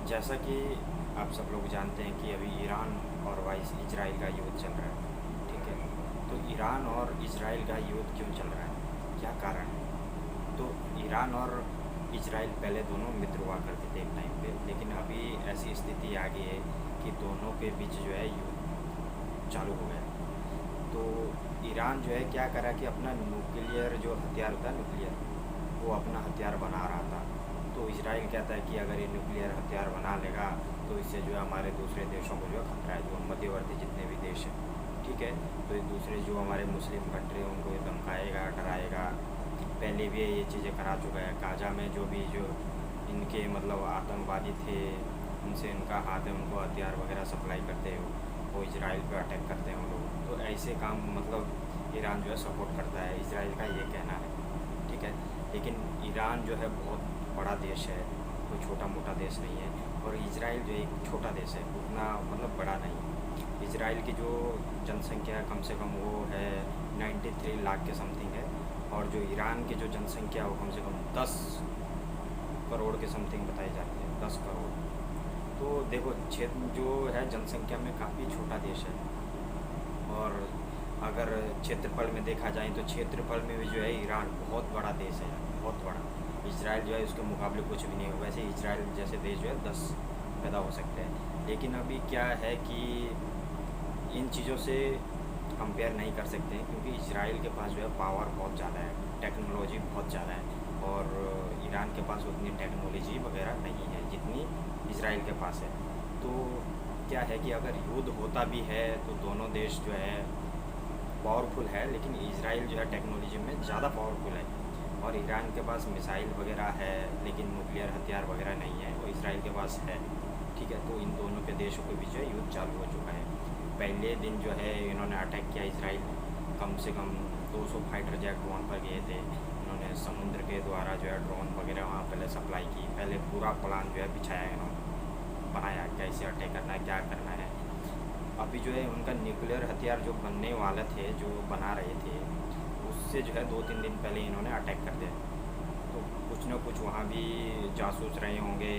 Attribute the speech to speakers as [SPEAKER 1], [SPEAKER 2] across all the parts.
[SPEAKER 1] जैसा कि आप सब लोग जानते हैं कि अभी ईरान और वाइस इजराइल का युद्ध चल रहा है, ठीक है। तो ईरान और इजराइल का युद्ध क्यों चल रहा है, क्या कारण है? तो ईरान और इजराइल पहले दोनों मित्र हुआ करते थे एक टाइम पे, लेकिन अभी ऐसी स्थिति आ गई है कि दोनों के बीच जो है युद्ध चालू हो गया। तो ईरान जो है क्या करा कि अपना न्यूक्लियर जो हथियार होता है, न्यूक्लियर, वो अपना हथियार बना रहा था। तो इजराइल कहता है कि अगर ये न्यूक्लियर हथियार बना लेगा तो इससे जो है हमारे दूसरे देशों को जो है खतरा है, जो मध्यवर्ती जितने भी देश हैं, ठीक है। तो ये दूसरे जो हमारे मुस्लिम कंट्री हैं उनको ये धमकाएगा, डराएगा। पहले भी ये चीज़ें करा चुका है। गाजा में जो भी जो इनके मतलब आतंकवादी थे, उनसे इनका हाथ है, उनको हथियार वगैरह सप्लाई करते हो, वो इजराइल पे अटैक करते हैं वो लोग। तो ऐसे काम मतलब ईरान जो है सपोर्ट करता है, इजराइल का ये कहना है, ठीक है। लेकिन ईरान जो है बहुत बड़ा देश है, कोई छोटा मोटा देश नहीं है। और इजराइल जो एक छोटा देश है, उतना मतलब बड़ा नहीं। इजराइल की जो जनसंख्या है कम से कम वो है 93 लाख के समथिंग है। और जो ईरान की जो जनसंख्या है वो कम से कम 10 करोड़ के समथिंग बताई जाती है, 10 करोड़। तो देखो क्षेत्र जो है जनसंख्या में काफ़ी छोटा देश है। और अगर क्षेत्रफल में देखा जाए तो क्षेत्रफल में भी जो है ईरान बहुत बड़ा देश है, बहुत बड़ा। इजराइल जो है उसके मुकाबले कुछ भी नहीं है। वैसे इजराइल जैसे देश जो है 10 पैदा हो सकते हैं। लेकिन अभी क्या है कि इन चीज़ों से कंपेयर नहीं कर सकते हैं, क्योंकि इजराइल के पास जो है पावर बहुत ज़्यादा है, टेक्नोलॉजी बहुत ज़्यादा है। और ईरान के पास उतनी टेक्नोलॉजी वगैरह नहीं है जितनी इजराइल के पास है। तो क्या है कि अगर युद्ध होता भी है तो दोनों देश जो है पावरफुल है, लेकिन इजराइल जो है टेक्नोलॉजी में ज़्यादा पावरफुल है। और ईरान के पास मिसाइल वगैरह है, लेकिन न्यूक्लियर हथियार वगैरह नहीं है, वो इसराइल के पास है, ठीक है। तो इन दोनों के देशों के बीच युद्ध चालू हो चुका है। पहले दिन जो है इन्होंने अटैक किया इजराइल, कम से कम 200 फाइटर जेट ड्रोन पर गए थे। इन्होंने समुद्र के द्वारा जो है ड्रोन वगैरह वहाँ पहले सप्लाई की, पहले पूरा प्लान जो है बिछाया इन्होंने, बनाया कैसे अटैक करना है, क्या करना है। अभी जो है उनका न्यूक्लियर हथियार जो बनने वाले थे, जो बना रहे थे, उससे जो है 2-3 दिन पहले इन्होंने अटैक कर दिया। तो कुछ ना कुछ वहाँ भी जासूस रहे होंगे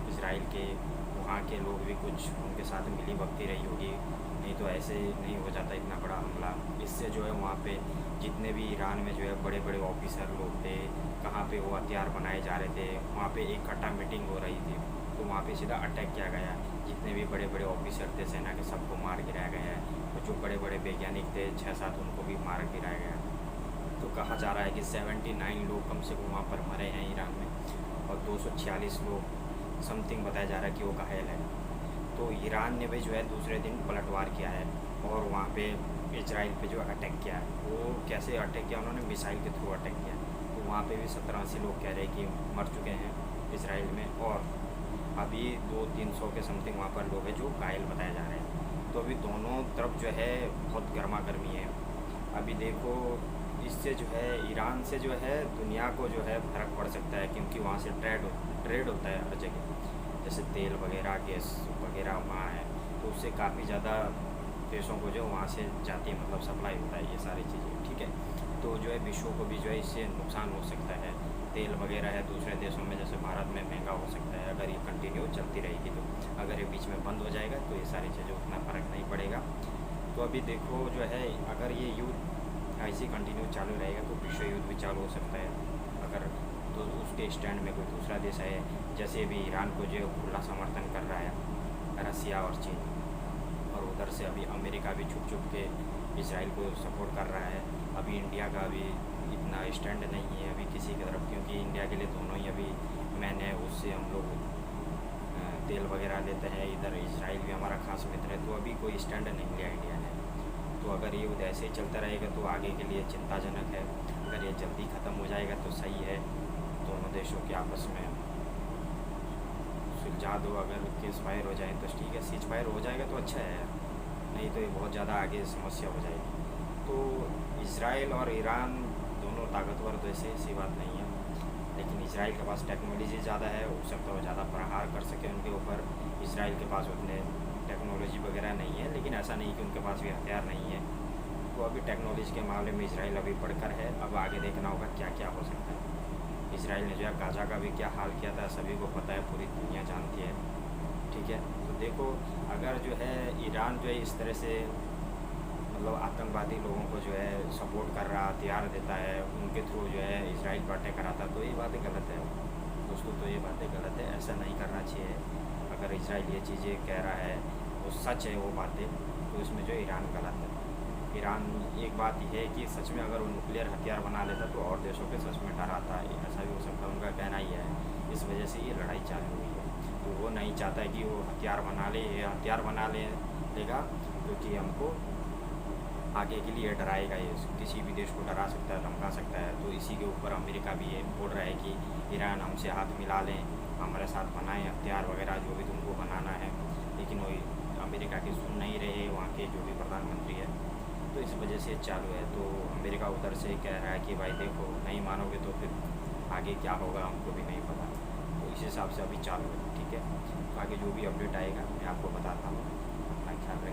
[SPEAKER 1] इसराइल के, वहाँ के लोग भी कुछ उनके साथ मिली भगती रही होगी, नहीं तो ऐसे नहीं हो जाता इतना बड़ा हमला। इससे जो है वहाँ पे जितने भी ईरान में जो है बड़े बड़े ऑफिसर लोग थे, कहाँ पे वो हथियार बनाए जा रहे थे, वहाँ पे इकट्ठा मीटिंग हो रही थी। तो वहाँ पे सीधा अटैक किया गया। जितने भी बड़े बड़े ऑफिसर थे सेना के, सबको मार गिराया गया है। और जो बड़े बड़े वैज्ञानिक थे 6-7, उनको भी मार गिराया गया। तो कहा जा रहा है कि 79 लोग कम से कम वहाँ पर मरे हैं ईरान में, और 246 लोग समथिंग बताया जा रहा है कि वो घायल है। तो ईरान ने भी जो है दूसरे दिन पलटवार किया है और वहाँ पे इजराइल पे जो अटैक किया है। वो कैसे अटैक किया, उन्होंने मिसाइल के थ्रू अटैक किया। तो वहाँ पे भी 70-80 लोग कह रहे हैं कि मर चुके हैं इसराइल में, और अभी 200-300 के समथिंग वहाँ पर लोग हैं जो घायल बताए जा रहे हैं। तो अभी दोनों तरफ जो है बहुत गर्मा गर्मी है। अभी देखो इससे जो है ईरान से जो है दुनिया को जो है फ़र्क पड़ सकता है, क्योंकि वहाँ से ट्रेड होता है हर जगह, जैसे तेल वगैरह, गैस वगैरह वहाँ है। तो उससे काफ़ी ज़्यादा देशों को जो वहाँ से जाती है, मतलब सप्लाई होता है ये सारी चीज़ें, ठीक है। तो जो है विश्व को भी जो है इससे नुकसान हो सकता है। तेल वगैरह है दूसरे देशों में, जैसे भारत में महंगा हो सकता है अगर ये कंटिन्यू चलती रहेगी। तो अगर ये बीच में बंद हो जाएगा तो ये सारी चीज़ें उतना फ़र्क नहीं पड़ेगा। तो अभी देखो जो है अगर ये युद्ध ऐसे कंटिन्यू चालू रहेगा तो विश्व युद्ध भी चालू हो सकता है। अगर तो उसके स्टैंड में कोई दूसरा देश है, जैसे अभी ईरान को जो खुला समर्थन कर रहा है रसिया और चीन, और उधर से अभी अमेरिका भी छुप छुप के इसराइल को सपोर्ट कर रहा है। अभी इंडिया का भी इतना स्टैंड नहीं है अभी किसी की तरफ, क्योंकि इंडिया के लिए दोनों ही अभी मैन है, उससे हम लोग तेल वगैरह लेते हैं। इधर इसराइल भी हमारा खास मित्र है, तो अभी कोई स्टैंड नहीं लिया इंडिया ने। तो अगर ये युद्ध ऐसे ही चलता रहेगा तो आगे के लिए चिंताजनक है। अगर ये जल्दी ख़त्म हो जाएगा तो सही है, दोनों देशों के आपस में सुलझा दो। अगर केस फायर हो जाए तो ठीक है, सीज फायर हो जाएगा तो अच्छा है, नहीं तो ये बहुत ज़्यादा आगे समस्या हो जाएगी। तो इसराइल और ईरान दोनों ताकतवर तो ऐसी बात नहीं है, लेकिन इसराइल के पास टेक्नोलॉजी ज़्यादा है, हो सकता है वो ज़्यादा प्रहार कर सके उनके ऊपर। इसराइल के पास उतने टेक्नोलॉजी वगैरह नहीं है, लेकिन ऐसा नहीं कि उनके पास भी हथियार नहीं है। तो अभी टेक्नोलॉजी के मामले में इसराइल अभी बढ़कर है। अब आगे देखना होगा क्या क्या हो सकता है। इसराइल ने जो है गाज़ा का भी क्या हाल किया था सभी को पता है, पूरी दुनिया जानती है, ठीक है। तो देखो, अगर जो है ईरान जो है इस तरह से मतलब आतंकवादी लोगों को जो है सपोर्ट कर रहा, हथियार देता है, उनके थ्रू जो है इसराइल पर अटैक कराता, तो ये बातें गलत है दोस्तों, तो ये बातें गलत है, ऐसा नहीं करना चाहिए। अगर इसराइल ये चीज़ें कह रहा है वो सच है वो बातें, तो इसमें जो ईरान गलत है। ईरान, एक बात यह है कि सच में अगर वो न्यूक्लियर हथियार बना लेता तो और देशों के सच में डराता है, ऐसा भी हो सकता है, उनका कहना ही है। इस वजह से ये लड़ाई चालू हुई है, तो वो नहीं चाहता है कि वो हथियार बना ले, ये हथियार बना लेगा क्योंकि हमको आगे के लिए डराएगा, ये किसी भी देश को डरा सकता है, धमका सकता है। तो इसी के ऊपर अमेरिका भी ये बोल रहा है कि ईरान हमसे हाथ मिला लें, हमारे साथ बनाएं हथियार वगैरह जो भी तुमको बनाना है, लेकिन वही अमेरिका की सुन नहीं रहे वहाँ के जो भी प्रधानमंत्री है, तो इस वजह से चालू है। तो अमेरिका उधर से कह रहा है कि भाई देखो, नहीं मानोगे तो फिर आगे क्या होगा हमको भी नहीं पता, तो इस हिसाब से अभी चालू है, ठीक है। तो आगे जो भी अपडेट आएगा मैं आपको बताता हूँ, अपना ख्याल रखिए।